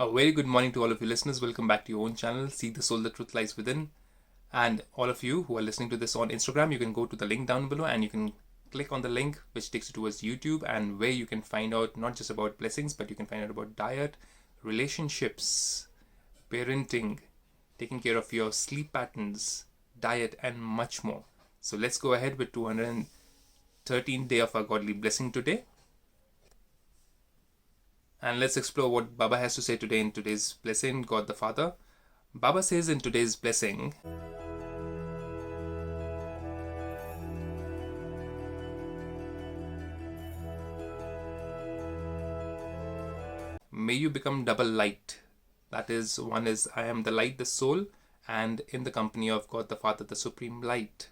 A very good morning to all of you listeners. Welcome back to your own channel, See the Soul, the Truth Lies Within. And all of you who are listening to this on Instagram, you can go to the link down below and you can click on the link which takes you towards YouTube, and where you can find out not just about blessings, but you can find out about diet, relationships, parenting, taking care of your sleep patterns, diet, and much more. So let's go ahead with 213th day of our godly blessing today. And let's explore what Baba has to say today in today's blessing, God the Father. Baba says in today's blessing, may you become double light. That is, one is, I am the light, the soul, and in the company of God the Father, the supreme light.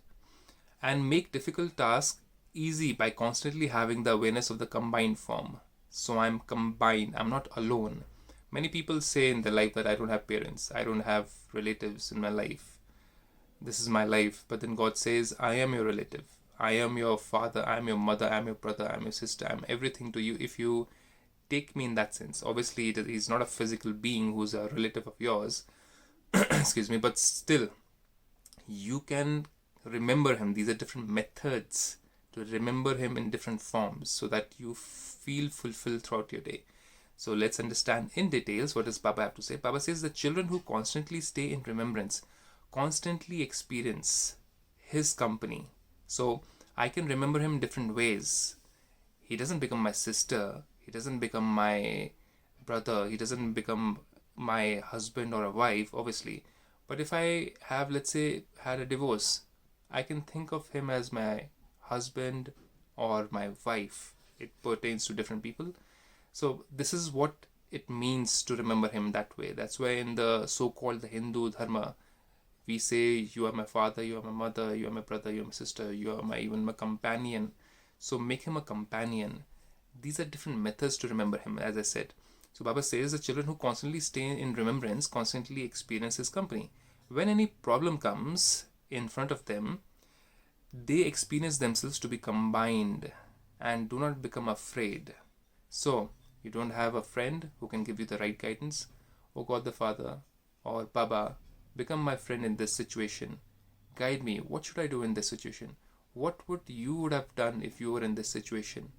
And make difficult tasks easy by constantly having the awareness of the combined form. So I'm combined, I'm not alone. Many people say in their life that I don't have parents, I don't have relatives in my life. This is my life. But then God says, I am your relative. I am your father, I am your mother, I am your brother, I am your sister, I am everything to you if you take me in that sense. Obviously, he's not a physical being who's a relative of yours. Excuse me, but still, you can remember him. These are different methods to remember him in different forms so that you feel fulfilled throughout your day. So let's understand in details what does Baba have to say. Baba says the children who constantly stay in remembrance constantly experience his company. So I can remember him in different ways. He doesn't become my sister. He doesn't become my brother. He doesn't become my husband or a wife, obviously. But if I have, let's say, had a divorce, I can think of him as my husband or my wife. It pertains to different people. So this is what it means to remember him that way. That's why in the so-called the Hindu dharma, we say, you are my father, you are my mother, you are my brother, you are my sister, you are even my companion. So make him a companion. These are different methods to remember him, as I said. So Baba says the children who constantly stay in remembrance constantly experience his company. When any problem comes in front of them, they experience themselves to be combined and do not become afraid. So, you don't have a friend who can give you the right guidance. Oh God the Father or Baba, become my friend in this situation. Guide me. What should I do in this situation? What would you have done if you were in this situation?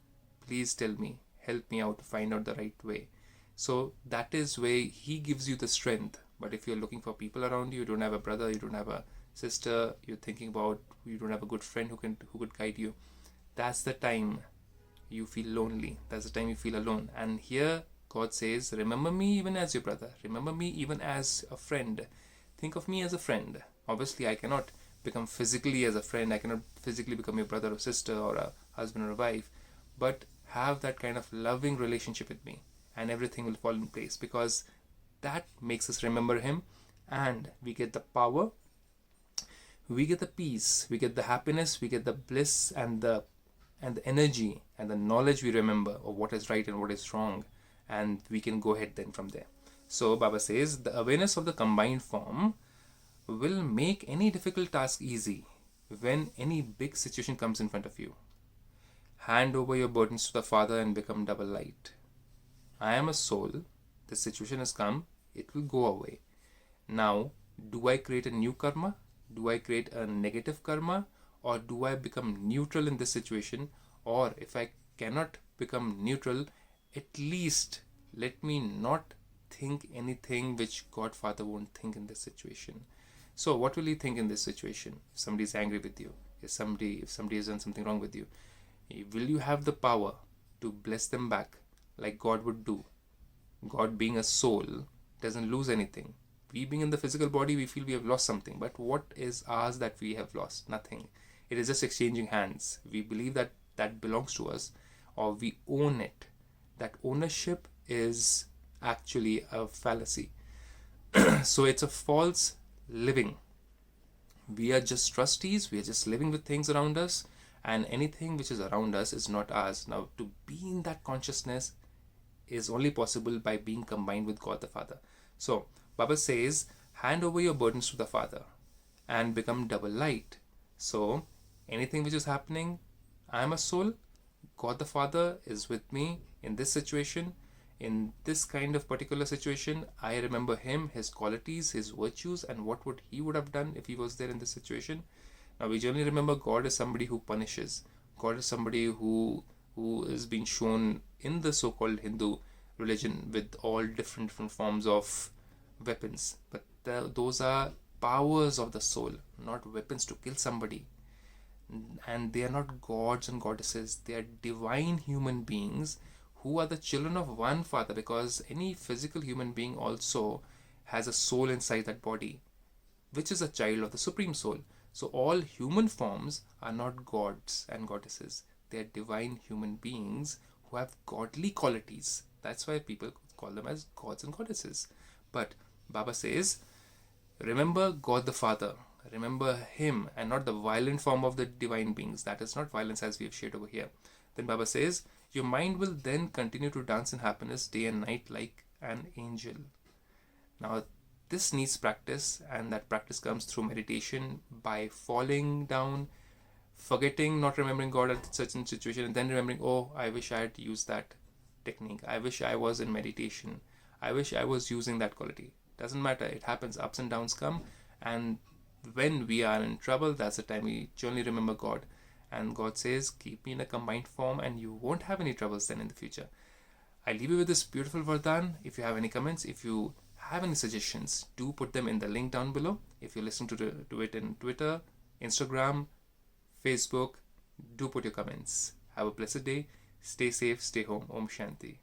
Please tell me. Help me out to find out the right way. So, that is where he gives you the strength. But if you're looking for people around you, you don't have a brother, you don't have a sister, you're thinking about, you don't have a good friend who could guide you, that's the time you feel lonely. That's the time you feel alone. And here God says, remember me even as your brother, remember me even as a friend. Think of me as a friend. Obviously I cannot become physically as a friend, I cannot physically become your brother or sister or a husband or a wife, but have that kind of loving relationship with me and everything will fall in place, because that makes us remember him and we get the power, we get the peace, we get the happiness, we get the bliss and the energy and the knowledge. We remember of what is right and what is wrong, and we can go ahead then from there. So Baba says the awareness of the combined form will make any difficult task easy when any big situation comes in front of you. Hand over your burdens to the Father and become double light. I am a soul. The situation has come, it will go away. Now, do I create a new karma? Do I create a negative karma, or do I become neutral in this situation? Or if I cannot become neutral, at least let me not think anything which God Father won't think in this situation. So what will he think in this situation? If somebody is angry with you, if somebody has done something wrong with you, will you have the power to bless them back like God would do? God, being a soul, doesn't lose anything. We being in the physical body, we feel we have lost something. But what is ours that we have lost? Nothing. It is just exchanging hands. We believe that that belongs to us, or we own it. That ownership is actually a fallacy. So it's a false living. We are just trustees. We are just living with things around us, and anything which is around us is not ours. Now, to be in that consciousness is only possible by being combined with God the Father. So Baba says, hand over your burdens to the Father and become double light. So anything which is happening, I am a soul, God the Father is with me in this situation. In this kind of particular situation, I remember him, his qualities, his virtues, and what would he would have done if he was there in this situation. Now we generally remember God is somebody who punishes. God is somebody who is being shown in the so-called Hindu religion with all different forms of weapons. But those are powers of the soul, not weapons to kill somebody. And they are not gods and goddesses. They are divine human beings who are the children of one Father, because any physical human being also has a soul inside that body, which is a child of the Supreme Soul. So all human forms are not gods and goddesses. They are divine human beings who have godly qualities. That's why people call them as gods and goddesses. But Baba says, remember God the Father. Remember Him and not the violent form of the divine beings. That is not violence as we have shared over here. Then Baba says, your mind will then continue to dance in happiness day and night like an angel. Now, this needs practice, and that practice comes through meditation by falling down, forgetting, not remembering God at certain situation, and then remembering, oh, I wish I had used that technique. I wish I was in meditation. I wish I was using that quality. Doesn't matter. It happens. Ups and downs come, and when we are in trouble, that's the time we generally remember God. And God says, keep me in a combined form and you won't have any troubles then in the future. I leave you with this beautiful Vardhan. If you have any comments, if you have any suggestions, do put them in the link down below. If you listen to it in Twitter, Instagram, Facebook, do put your comments. Have a blessed day. Stay safe, stay home. Om Shanti.